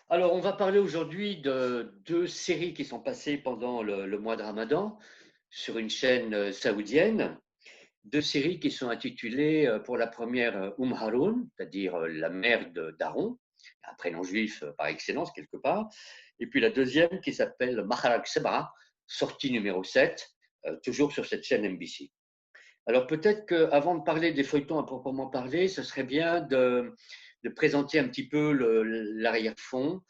Alors, on va parler aujourd'hui de deux séries qui sont passées pendant le mois de Ramadan sur une chaîne saoudienne. Deux séries qui sont intitulées, pour la première, Haroun, c'est-à-dire la mère d'Aaron, un prénom juif par excellence quelque part. Et puis la deuxième qui s'appelle Maharak Seba, sortie numéro 7, toujours sur cette chaîne NBC. Alors peut-être qu'avant de parler des feuilletons à proprement parler, ce serait bien de présenter un petit peu l'arrière-fond.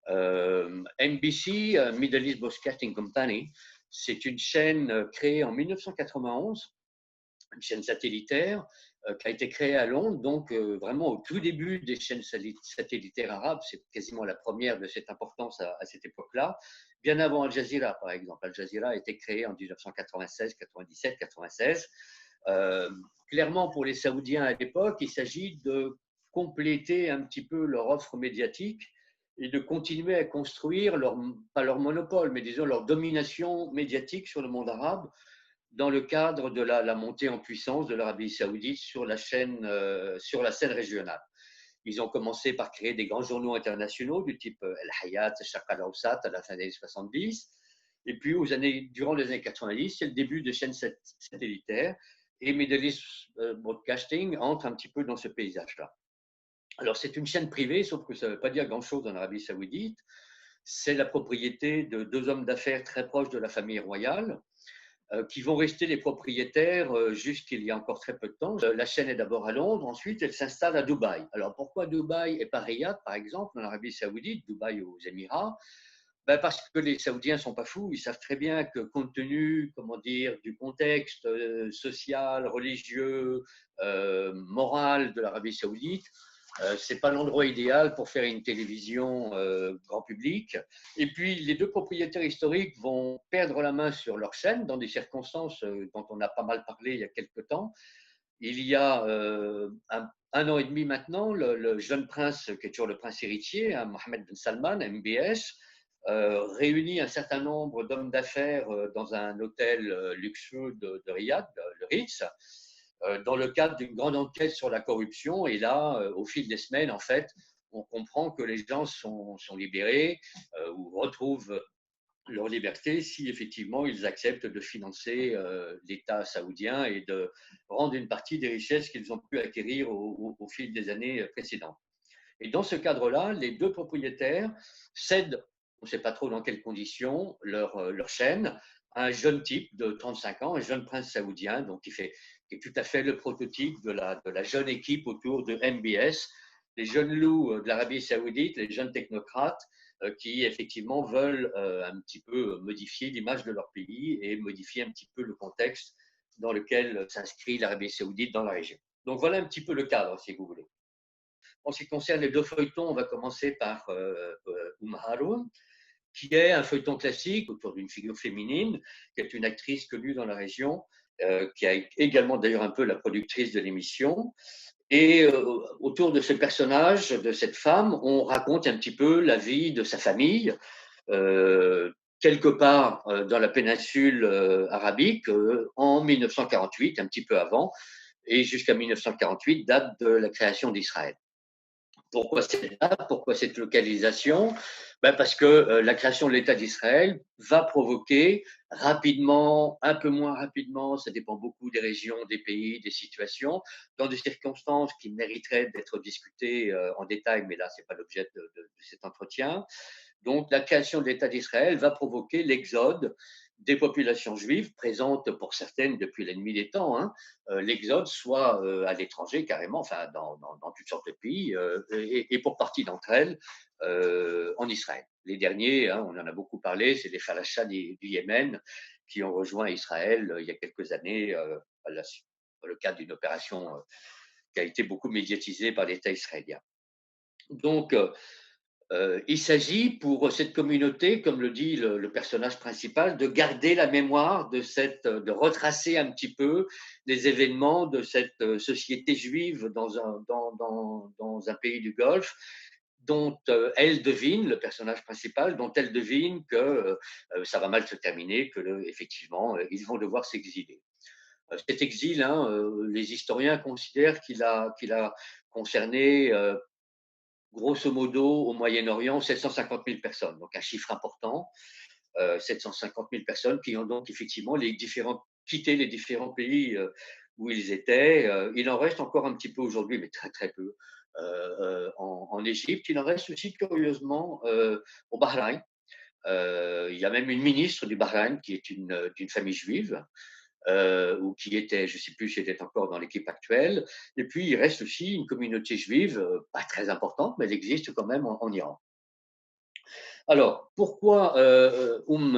NBC, Middle East Broadcasting Company, c'est une chaîne créée en 1991, une chaîne satellitaire qui a été créée à Londres, donc vraiment au tout début des chaînes satellitaires arabes. C'est quasiment la première de cette importance à cette époque-là. Bien avant Al Jazeera, par exemple. Al Jazeera a été créé en 1996, 97, 96. Euh, Clairement, pour les Saoudiens à l'époque, il s'agit de compléter un petit peu leur offre médiatique et de continuer à construire pas leur monopole, mais disons leur domination médiatique sur le monde arabe dans le cadre de la montée en puissance de l'Arabie saoudite sur sur la scène régionale. Ils ont commencé par créer des grands journaux internationaux du type El Hayat, Sharq al-Awsat à la fin des années 70. Et puis, durant les années 90, c'est le début de chaînes satellitaires et Middle East Broadcasting entre un petit peu dans ce paysage-là. Alors, c'est une chaîne privée, sauf que ça ne veut pas dire grand-chose en Arabie saoudite. C'est la propriété de deux hommes d'affaires très proches de la famille royale, qui vont rester les propriétaires jusqu'il y a encore très peu de temps. La chaîne est d'abord à Londres, ensuite elle s'installe à Dubaï. Alors pourquoi Dubaï et pas Riyad, par exemple, en Arabie Saoudite, Dubaï aux Émirats? Ben parce que les Saoudiens ne sont pas fous, ils savent très bien que compte tenu, comment dire, du contexte social, religieux, moral de l'Arabie Saoudite, c'est pas l'endroit idéal pour faire une télévision grand public. Et puis, les deux propriétaires historiques vont perdre la main sur leur chaîne dans des circonstances dont on a pas mal parlé il y a quelques temps. Il y a un an et demi maintenant, le jeune prince, qui est toujours le prince héritier, hein, Mohammed Ben Salman, MBS, réunit un certain nombre d'hommes d'affaires dans un hôtel luxueux de Riyad, le Ritz, dans le cadre d'une grande enquête sur la corruption. Et là, au fil des semaines, en fait, on comprend que les gens sont libérés ou retrouvent leur liberté si effectivement ils acceptent de financer l'État saoudien et de rendre une partie des richesses qu'ils ont pu acquérir au fil des années précédentes. Et dans ce cadre-là, les deux propriétaires cèdent, on ne sait pas trop dans quelles conditions, leur chaîne à un jeune type de 35 ans, un jeune prince saoudien, donc qui est tout à fait le prototype de la jeune équipe autour de MBS, les jeunes loups de l'Arabie saoudite, les jeunes technocrates qui effectivement veulent un petit peu modifier l'image de leur pays et modifier un petit peu le contexte dans lequel s'inscrit l'Arabie saoudite dans la région. Donc voilà un petit peu le cadre, si vous voulez. En ce qui concerne les deux feuilletons, on va commencer par Haroun, qui est un feuilleton classique autour d'une figure féminine, qui est une actrice connue dans la région, qui est également d'ailleurs un peu la productrice de l'émission. Et autour de ce personnage, de cette femme, on raconte un petit peu la vie de sa famille, quelque part dans la péninsule arabique, en 1948, un petit peu avant, et jusqu'à 1948, date de la création d'Israël. Pourquoi cette date? Pourquoi cette localisation? Ben parce que la création de l'État d'Israël va provoquer rapidement, un peu moins rapidement, ça dépend beaucoup des régions, des pays, des situations, dans des circonstances qui mériteraient d'être discutées en détail, mais là, ce n'est pas l'objet de cet entretien. Donc, la création de l'État d'Israël va provoquer l'exode des populations juives présentes pour certaines depuis la nuit des temps, hein, l'exode soit à l'étranger carrément, enfin dans toutes sortes de pays, et pour partie d'entre elles en Israël. Les derniers, hein, on en a beaucoup parlé, c'est les Falachas du Yémen qui ont rejoint Israël il y a quelques années dans le cadre d'une opération qui a été beaucoup médiatisée par l'État israélien. Donc, il s'agit pour cette communauté, comme le dit le personnage principal, de garder la mémoire de retracer un petit peu les événements de cette société juive dans un pays du Golfe, dont elle devine, le personnage principal, dont elle devine que ça va mal se terminer, que effectivement, ils vont devoir s'exiler. Cet exil, hein, les historiens considèrent qu'il a concerné, grosso modo, au Moyen-Orient, 750 000 personnes, donc un chiffre important. 750 000 personnes qui ont donc effectivement quitté les différents pays où ils étaient. Il en reste encore un petit peu aujourd'hui, mais très très peu en Égypte. Il en reste aussi curieusement au Bahreïn. Il y a même une ministre du Bahreïn qui est d'une famille juive. Ou qui était, je ne sais plus si elle est encore dans l'équipe actuelle. Et puis, il reste aussi une communauté juive, pas très importante, mais elle existe quand même en Iran. Alors, pourquoi Haroun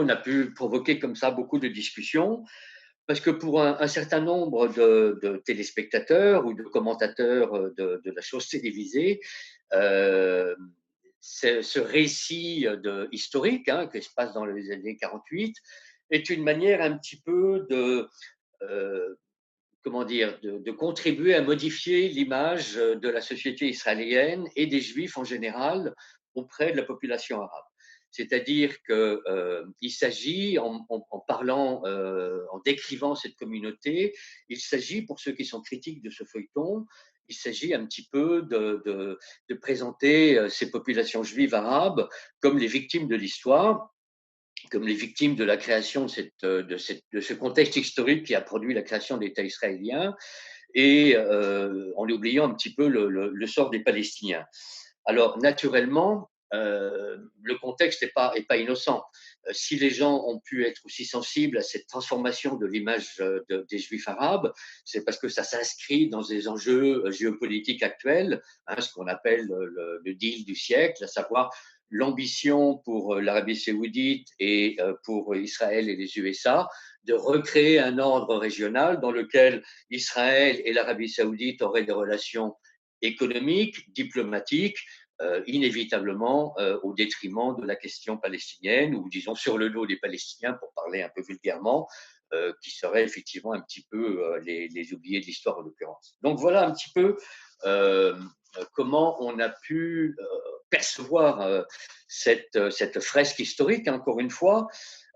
a pu provoquer comme ça beaucoup de discussions? Parce que pour un certain nombre de téléspectateurs ou de commentateurs de la chose télévisée, euh, ce récit historique, hein, qui se passe dans les années 48 est une manière un petit peu euh, comment dire, de contribuer à modifier l'image de la société israélienne et des Juifs en général auprès de la population arabe. C'est-à-dire qu'il s'agit, en parlant, en décrivant cette communauté, il s'agit, pour ceux qui sont critiques de ce feuilleton, il s'agit un petit peu de présenter ces populations juives arabes comme les victimes de l'histoire, comme les victimes de la création de ce contexte historique qui a produit la création de l'État israélien, et en oubliant un petit peu le sort des Palestiniens. Alors, naturellement, le contexte n'est pas innocent. Si les gens ont pu être aussi sensibles à cette transformation de l'image des Juifs arabes, c'est parce que ça s'inscrit dans des enjeux géopolitiques actuels, hein, ce qu'on appelle le deal du siècle, à savoir l'ambition pour l'Arabie saoudite et pour Israël et les USA de recréer un ordre régional dans lequel Israël et l'Arabie saoudite auraient des relations économiques, diplomatiques, inévitablement au détriment de la question palestinienne, ou disons sur le dos des Palestiniens, pour parler un peu vulgairement, qui seraient effectivement un petit peu les oubliés de l'histoire en l'occurrence. Donc voilà un petit peu euh, comment on a pu percevoir cette fresque historique, encore une fois.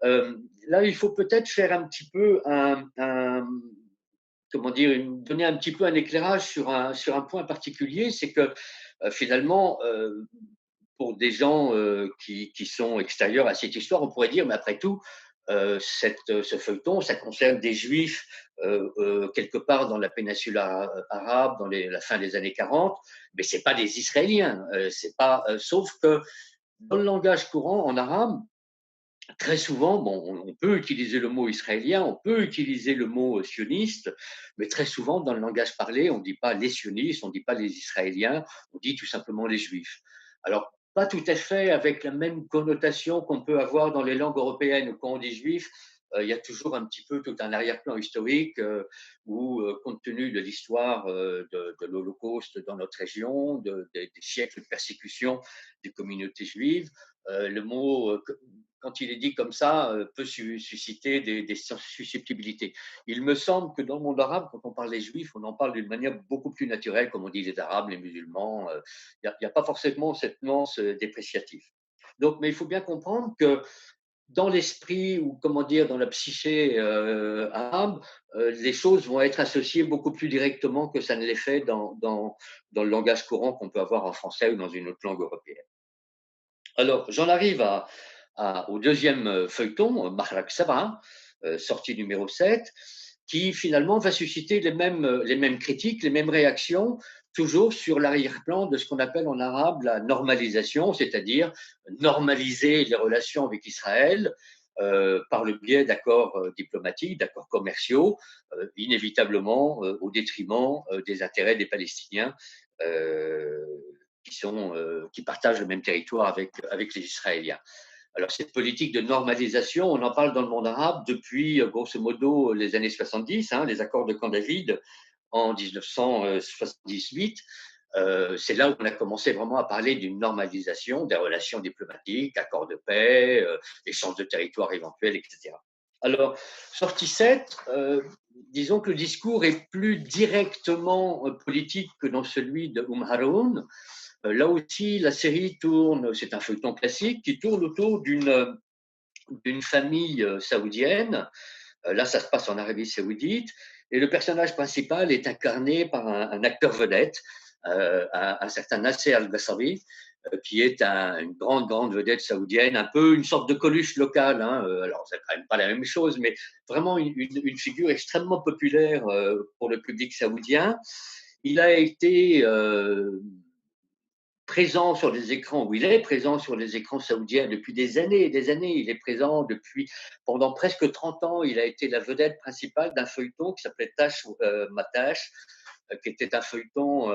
Là, il faut peut-être faire un petit peu comment dire, donner un petit peu un éclairage sur un point particulier, c'est que finalement, pour des gens qui sont extérieurs à cette histoire, on pourrait dire, mais après tout, ce feuilleton, ça concerne des juifs quelque part dans la péninsule arabe, dans la fin des années 40, mais ce n'est pas des Israéliens. C'est pas, sauf que dans le langage courant en arabe, très souvent, bon, on peut utiliser le mot israélien, on peut utiliser le mot sioniste, mais très souvent, dans le langage parlé, on ne dit pas les sionistes, on ne dit pas les Israéliens, on dit tout simplement les Juifs. Alors, pas tout à fait avec la même connotation qu'on peut avoir dans les langues européennes. Quand on dit juif, il y a toujours un petit peu tout un arrière-plan historique où, compte tenu de l'histoire de l'Holocauste dans notre région, des siècles de persécution des communautés juives, le mot quand il est dit comme ça, peut susciter des susceptibilités. Il me semble que dans le monde arabe, quand on parle des juifs, on en parle d'une manière beaucoup plus naturelle, comme on dit les arabes, les musulmans. Il n'y a pas forcément cette nuance dépréciative. Donc, mais il faut bien comprendre que dans l'esprit, ou comment dire, dans la psyché arabe, les choses vont être associées beaucoup plus directement que ça ne l'est fait dans le langage courant qu'on peut avoir en français ou dans une autre langue européenne. Alors, j'en arrive au deuxième feuilleton, Mahrak Sabah, sortie numéro 7, qui finalement va susciter les mêmes critiques, les mêmes réactions, toujours sur l'arrière-plan de ce qu'on appelle en arabe la normalisation, c'est-à-dire normaliser les relations avec Israël par le biais d'accords diplomatiques, d'accords commerciaux, inévitablement au détriment des intérêts des Palestiniens. Euh, qui partagent le même territoire avec les Israéliens. Alors, cette politique de normalisation, on en parle dans le monde arabe depuis, grosso modo, les années 70, hein, les accords de Camp David en 1978. C'est là où on a commencé vraiment à parler d'une normalisation des relations diplomatiques, accords de paix, échanges de territoires éventuels, etc. Alors, sortie 7, disons que le discours est plus directement politique que dans celui de Haroun. Là aussi, la série tourne, c'est un feuilleton classique qui tourne autour d'une famille saoudienne Là, ça se passe en Arabie Saoudite. Et le personnage principal est incarné par un acteur vedette, un certain Nasser Al-Ghasabi, qui est une grande vedette saoudienne, un peu une sorte de Coluche local. Hein. Alors, c'est quand même pas la même chose, mais vraiment une figure extrêmement populaire pour le public saoudien. Il a été présent sur les écrans, où il est présent sur les écrans saoudiens depuis des années et des années. Il est présent pendant presque 30 ans. Il a été la vedette principale d'un feuilleton qui s'appelait Tash Matash, qui était un feuilleton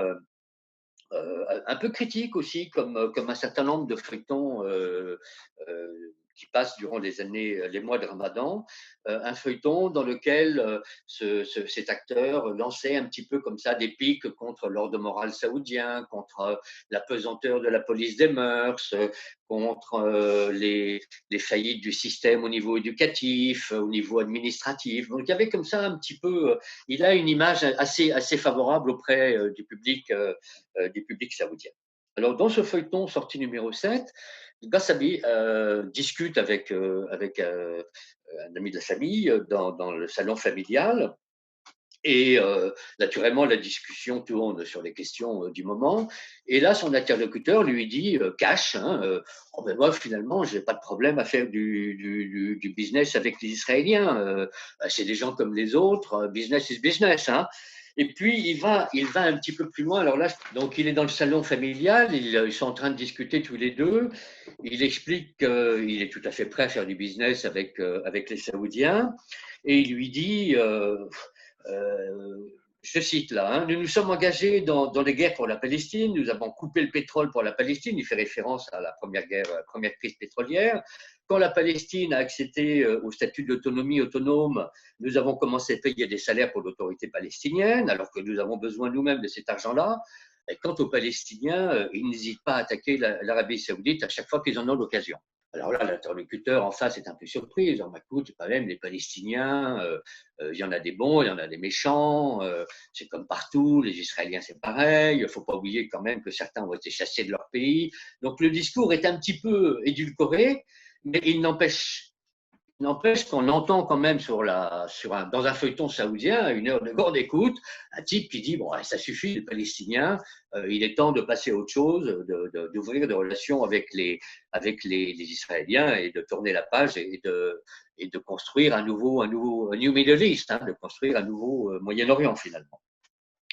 un peu critique aussi, comme un certain nombre de feuilletons qui passent durant les mois de Ramadan, un feuilleton dans lequel cet acteur lançait un petit peu comme ça des piques contre l'ordre moral saoudien, contre la pesanteur de la police des mœurs, contre les faillites du système au niveau éducatif, au niveau administratif. Donc il y avait comme ça un petit peu, il a une image assez favorable auprès du public saoudien. Alors, dans ce feuilleton sorti numéro 7, Gassabi discute avec un ami de la famille dans le salon familial. Et naturellement, la discussion tourne sur les questions du moment. Et là, son interlocuteur lui dit, cash, oh ben moi, finalement, je n'ai pas de problème à faire du business avec les Israéliens. C'est des gens comme les autres. Business is business. Hein. Et puis, il va un petit peu plus loin. Alors là, donc, il est dans le salon familial. Ils sont en train de discuter tous les deux. Il explique qu'il est tout à fait prêt à faire du business avec les Saoudiens. Et il lui dit… je cite là, hein, nous nous sommes engagés dans les guerres pour la Palestine, nous avons coupé le pétrole pour la Palestine, il fait référence à la première crise pétrolière. Quand la Palestine a accédé au statut d'autonomie autonome, nous avons commencé à payer des salaires pour l'autorité palestinienne, alors que nous avons besoin nous-mêmes de cet argent-là. Et quant aux Palestiniens, ils n'hésitent pas à attaquer l'Arabie Saoudite à chaque fois qu'ils en ont l'occasion. Alors là, l'interlocuteur en face est un peu surpris. Il dit, écoute, quand même, les Palestiniens, il y en a des bons, il y en a des méchants, c'est comme partout, les Israéliens, c'est pareil. Il ne faut pas oublier quand même que certains ont été chassés de leur pays. Donc le discours est un petit peu édulcoré, mais il n'empêche qu'on entend quand même dans un feuilleton saoudien, à une heure de grande écoute, un type qui dit, bon, ça suffit, les Palestiniens, il est temps de passer à autre chose, d'ouvrir des relations avec les Israéliens et de tourner la page et de construire un New Middle East, hein, de construire un nouveau Moyen-Orient finalement.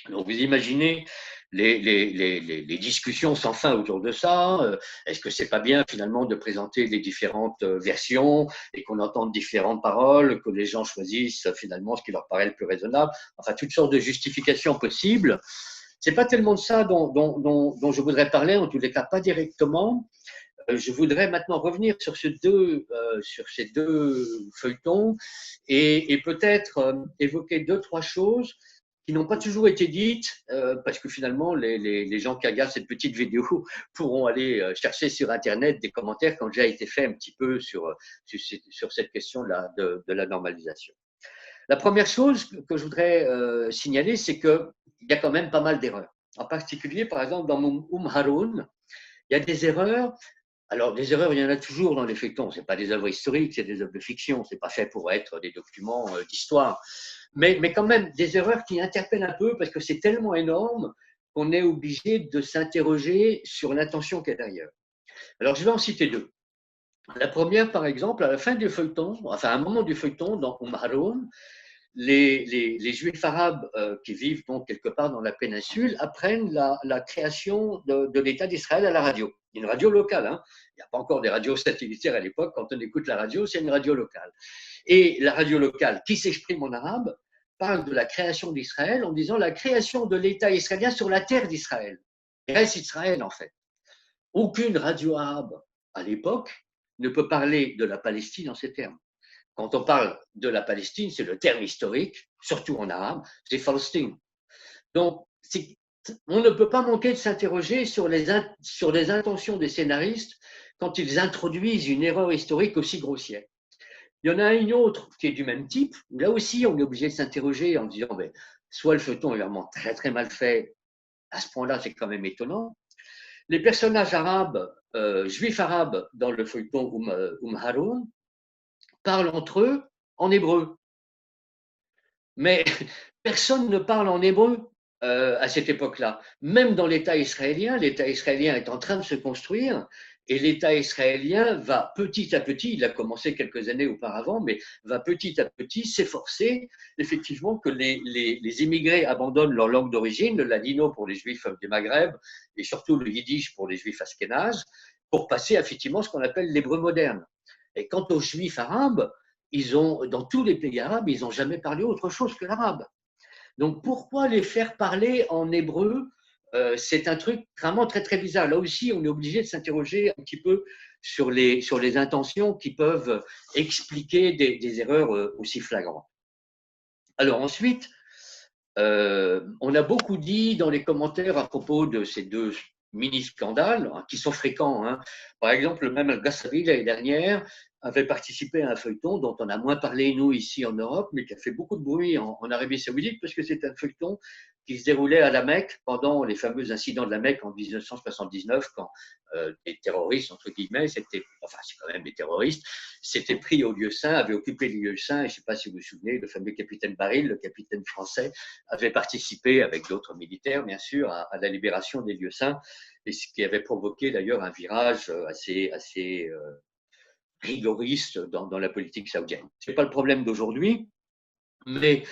Donc vous imaginez les discussions sans fin autour de ça. Est-ce que c'est pas bien finalement de présenter les différentes versions et qu'on entende différentes paroles, que les gens choisissent finalement ce qui leur paraît le plus raisonnable. Enfin, toutes sortes de justifications possibles. C'est pas tellement de ça dont je voudrais parler, en tous les cas pas directement. Je voudrais maintenant revenir sur ces deux feuilletons et peut-être évoquer 2-3 choses qui n'ont pas toujours été dites, parce que finalement, les gens qui regardent cette petite vidéo pourront aller chercher sur Internet des commentaires qui ont déjà été faits un petit peu sur cette question de la normalisation. La première chose que je voudrais signaler, c'est qu'il y a quand même pas mal d'erreurs. En particulier, par exemple, dans Haroun, il y a des erreurs. Alors, des erreurs, il y en a toujours dans les feuilletons. Ce n'est pas des œuvres historiques, c'est des œuvres de fiction. Ce n'est pas fait pour être des documents d'histoire. Mais quand même, des erreurs qui interpellent un peu parce que c'est tellement énorme qu'on est obligé de s'interroger sur l'intention qu'il y a derrière. Alors, je vais en citer 2. La première, par exemple, à la fin du feuilleton, enfin à un moment du feuilleton, dans Haroun, les Juifs arabes qui vivent donc quelque part dans la péninsule apprennent la création de l'État d'Israël à la radio. Une radio locale. Hein. Il n'y a pas encore des radios satellitaires à l'époque. Quand on écoute la radio, c'est une radio locale. Et la radio locale, qui s'exprime en arabe, parle de la création d'Israël en disant la création de l'État israélien sur la terre d'Israël. Reste Israël, en fait. Aucune radio arabe à l'époque ne peut parler de la Palestine en ces termes. Quand on parle de la Palestine, c'est le terme historique, surtout en arabe, c'est Palestine. Donc, on ne peut pas manquer de s'interroger sur les intentions des scénaristes quand ils introduisent une erreur historique aussi grossière. Il y en a une autre qui est du même type, où là aussi on est obligé de s'interroger en disant soit le feuilleton est vraiment très très mal fait, à ce point-là c'est quand même étonnant. Les personnages arabes, juifs arabes dans le feuilleton Haroun, parlent entre eux en hébreu. Mais personne ne parle en hébreu à cette époque-là. Même dans l'État israélien est en train de se construire et l'État israélien va petit à petit, il a commencé quelques années auparavant, mais va petit à petit s'efforcer effectivement que les immigrés abandonnent leur langue d'origine, le ladino pour les juifs du Maghreb et surtout le yiddish pour les juifs ashkénazes, pour passer effectivement ce qu'on appelle l'hébreu moderne. Et quant aux juifs arabes, dans tous les pays arabes, ils n'ont jamais parlé autre chose que l'arabe. Donc pourquoi les faire parler en hébreu? C'est un truc vraiment très très bizarre. Là aussi, on est obligé de s'interroger un petit peu sur les intentions qui peuvent expliquer des erreurs aussi flagrantes. Alors ensuite, on a beaucoup dit dans les commentaires à propos de ces deux mini-scandales, hein, qui sont fréquents. Hein. Par exemple, le même Al-Gassari, l'année dernière, avait participé à un feuilleton dont on a moins parlé, nous, ici en Europe, mais qui a fait beaucoup de bruit en Arabie Saoudite, parce que c'est un feuilleton qui se déroulait à la Mecque pendant les fameux incidents de la Mecque en 1979, quand des terroristes, entre guillemets, enfin, c'est quand même des terroristes, s'étaient pris au lieu saint, avaient occupé le lieu saint, et je ne sais pas si vous vous souvenez, le fameux capitaine Baril, le capitaine français, avait participé avec d'autres militaires, bien sûr, à la libération des lieux saints, et ce qui avait provoqué d'ailleurs un virage assez rigoriste dans la politique saoudienne. Ce n'est pas le problème d'aujourd'hui, mais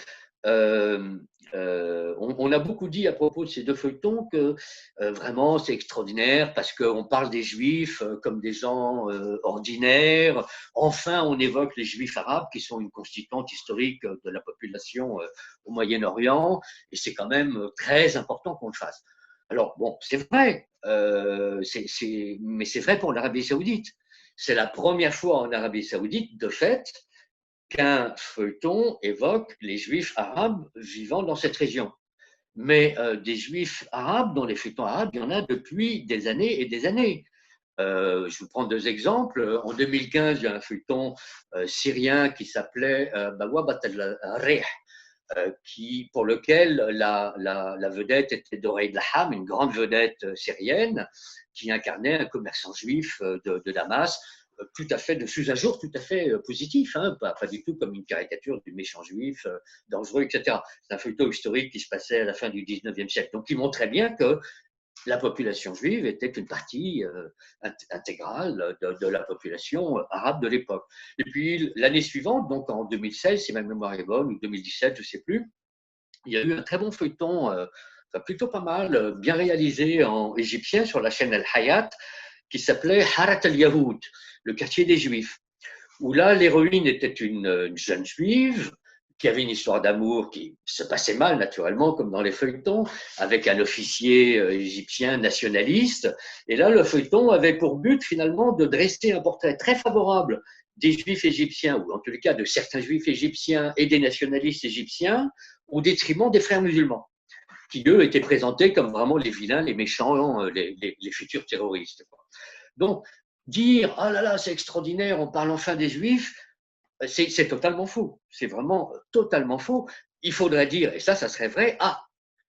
on a beaucoup dit à propos de ces deux feuilletons que vraiment c'est extraordinaire parce qu'on parle des juifs comme des gens ordinaires. Enfin, on évoque les juifs arabes qui sont une constituante historique de la population au Moyen-Orient et c'est quand même très important qu'on le fasse. Alors bon, c'est vrai, mais c'est vrai pour l'Arabie saoudite. C'est la première fois en Arabie saoudite, de fait, qu'un feuilleton évoque les juifs arabes vivant dans cette région. Mais des juifs arabes, dans les feuilletons arabes, il y en a depuis des années et des années. Je vous prends deux exemples. En 2015, il y a un feuilleton syrien qui s'appelait Bawabat al-Rih, pour lequel la vedette était Doreid Laham, une grande vedette syrienne, qui incarnait un commerçant juif de Damas, tout à fait sous un jour tout à fait positif, hein, pas du tout comme une caricature du méchant juif dangereux, etc. C'est un feuilleton historique qui se passait à la fin du 19e siècle. Donc, il montrait bien que la population juive était une partie intégrale de la population arabe de l'époque. Et puis l'année suivante, donc en 2016, si ma mémoire est bonne, ou 2017, je ne sais plus, il y a eu un très bon feuilleton, plutôt pas mal, bien réalisé en égyptien sur la chaîne El Hayat, qui s'appelait Harat al-Yahoud, le quartier des Juifs, où là, l'héroïne était une jeune juive qui avait une histoire d'amour qui se passait mal, naturellement, comme dans les feuilletons, avec un officier égyptien nationaliste. Et là, le feuilleton avait pour but, finalement, de dresser un portrait très favorable des juifs égyptiens, ou en tous les cas de certains juifs égyptiens et des nationalistes égyptiens, au détriment des frères musulmans, qui, eux, étaient présentés comme vraiment les vilains, les méchants, les futurs terroristes. Donc, dire « Ah là là, c'est extraordinaire, on parle enfin des juifs », c'est totalement faux. C'est vraiment totalement faux. Il faudrait dire, et ça serait vrai, ah,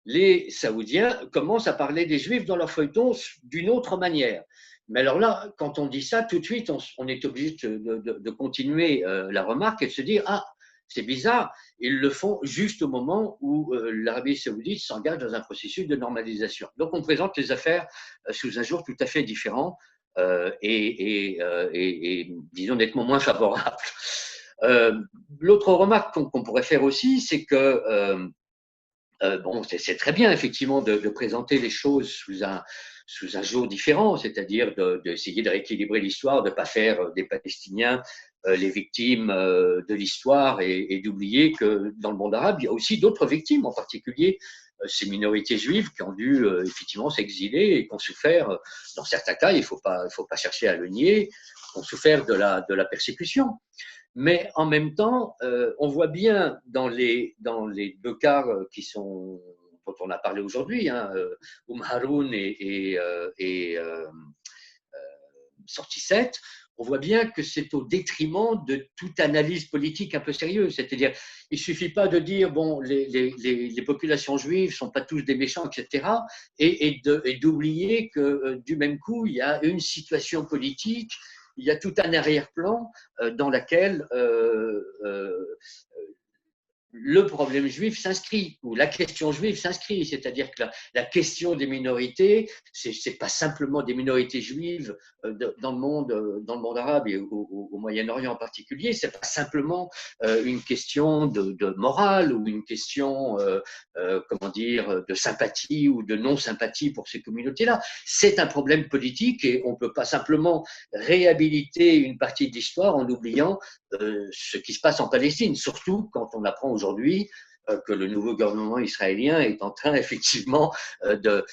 les Saoudiens commencent à parler des Juifs dans leur feuilleton d'une autre manière. Mais alors là, quand on dit ça, tout de suite, on est obligé de continuer la remarque et de se dire, ah, c'est bizarre, ils le font juste au moment où l'Arabie saoudite s'engage dans un processus de normalisation. Donc on présente les affaires sous un jour tout à fait différent et disons nettement moins favorable. L'autre remarque qu'on pourrait faire aussi, c'est que bon, c'est très bien effectivement de présenter les choses sous un jour différent, c'est-à-dire d'essayer de rééquilibrer l'histoire, de ne pas faire des Palestiniens les victimes de l'histoire et d'oublier que dans le monde arabe, il y a aussi d'autres victimes, en particulier ces minorités juives qui ont dû effectivement s'exiler et qui ont souffert, dans certains cas, il ne faut pas chercher à le nier, ont souffert de la persécution. Mais en même temps, on voit bien dans les deux cas dont on a parlé aujourd'hui, hein, Haroun et Sortie 7, on voit bien que c'est au détriment de toute analyse politique un peu sérieuse. C'est-à-dire, il ne suffit pas de dire, bon, les populations juives ne sont pas tous des méchants, etc., et d'oublier que du même coup, il y a une situation politique, il y a tout un arrière-plan dans lequel le problème juif s'inscrit, ou la question juive s'inscrit, c'est-à-dire que la question des minorités, c'est pas simplement des minorités juives dans le monde arabe et au Moyen-Orient en particulier, c'est pas simplement une question de morale ou une question, comment dire, de sympathie ou de non-sympathie pour ces communautés-là. C'est un problème politique et on peut pas simplement réhabiliter une partie de l'histoire en oubliant ce qui se passe en Palestine, surtout quand on apprend aujourd'hui que le nouveau gouvernement israélien est en train effectivement de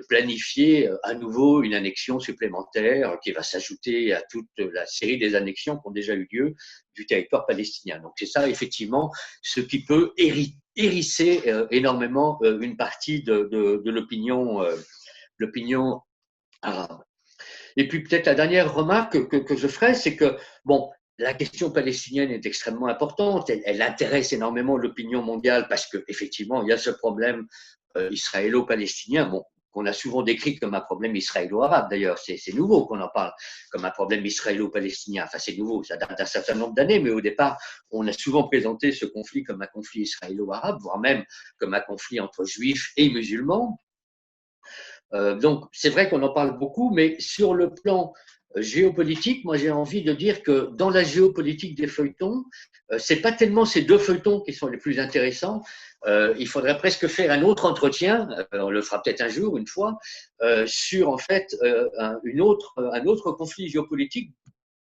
planifier à nouveau une annexion supplémentaire qui va s'ajouter à toute la série des annexions qui ont déjà eu lieu du territoire palestinien. Donc c'est ça effectivement ce qui peut hérisser énormément une partie de l'opinion arabe. Et puis peut-être la dernière remarque que je ferai, c'est que, bon, la question palestinienne est extrêmement importante, elle intéresse énormément l'opinion mondiale parce qu'effectivement, il y a ce problème israélo-palestinien, bon, qu'on a souvent décrit comme un problème israélo-arabe d'ailleurs, c'est nouveau qu'on en parle comme un problème israélo-palestinien, enfin c'est nouveau, ça date d'un certain nombre d'années, mais au départ, on a souvent présenté ce conflit comme un conflit israélo-arabe, voire même comme un conflit entre juifs et musulmans. Donc, c'est vrai qu'on en parle beaucoup, mais sur le plan géopolitique, moi j'ai envie de dire que dans la géopolitique des feuilletons, c'est pas tellement ces deux feuilletons qui sont les plus intéressants. Il faudrait presque faire un autre entretien, on le fera peut-être un jour, une fois, sur en fait un autre conflit géopolitique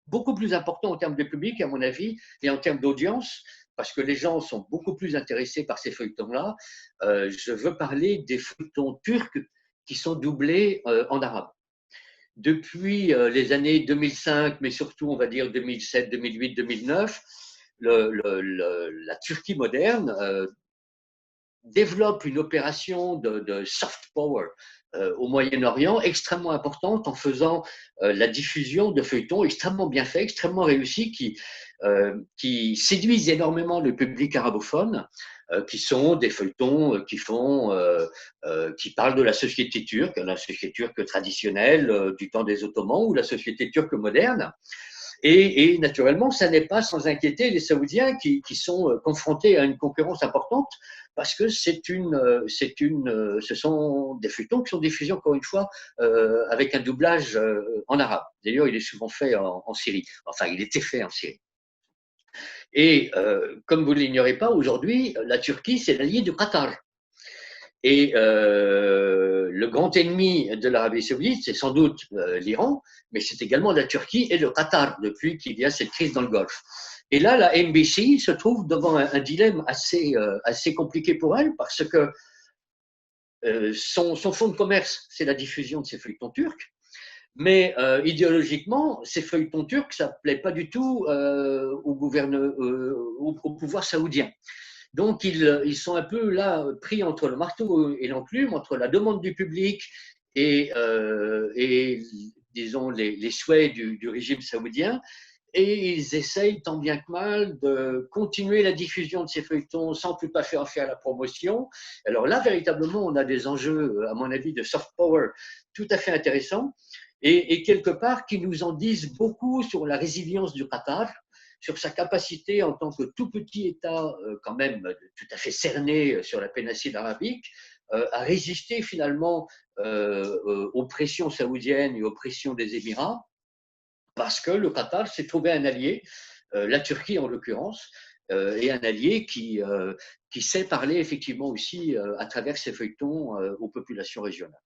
beaucoup plus important en termes de public, à mon avis, et en termes d'audience, parce que les gens sont beaucoup plus intéressés par ces feuilletons-là. Je veux parler des feuilletons turcs qui sont doublés en arabe. Depuis les années 2005, mais surtout, on va dire 2007, 2008, 2009, la Turquie moderne développe une opération de soft power au Moyen-Orient extrêmement importante en faisant la diffusion de feuilletons extrêmement bien faits, extrêmement réussis, qui séduisent énormément le public arabophone, qui sont des feuilletons qui parlent de la société turque traditionnelle du temps des Ottomans ou la société turque moderne. Et naturellement, ça n'est pas sans inquiéter les Saoudiens qui sont confrontés à une concurrence importante parce que ce sont des feuilletons qui sont diffusés encore une fois avec un doublage en arabe. D'ailleurs, il est souvent fait en Syrie. Enfin, il était fait en Syrie. Et comme vous ne l'ignorez pas, aujourd'hui, la Turquie, c'est l'allié du Qatar. Et le grand ennemi de l'Arabie saoudite, c'est sans doute l'Iran, mais c'est également la Turquie et le Qatar depuis qu'il y a cette crise dans le Golfe. Et là, la NBC se trouve devant un dilemme assez compliqué pour elle parce que son fonds de commerce, c'est la diffusion de ses feuilletons turcs. Mais idéologiquement, ces feuilletons turcs, ça ne plaît pas du tout au pouvoir saoudien. Donc, ils sont un peu là pris entre le marteau et l'enclume, entre la demande du public et disons, les souhaits du régime saoudien. Et ils essayent tant bien que mal de continuer la diffusion de ces feuilletons sans tout à fait en faire la promotion. Alors là, véritablement, on a des enjeux, à mon avis, de soft power tout à fait intéressants et quelque part qui nous en disent beaucoup sur la résilience du Qatar, sur sa capacité en tant que tout petit État, quand même tout à fait cerné sur la péninsule arabique, à résister finalement aux pressions saoudiennes et aux pressions des Émirats, parce que le Qatar s'est trouvé un allié, la Turquie en l'occurrence, et un allié qui sait parler effectivement aussi à travers ses feuilletons aux populations régionales.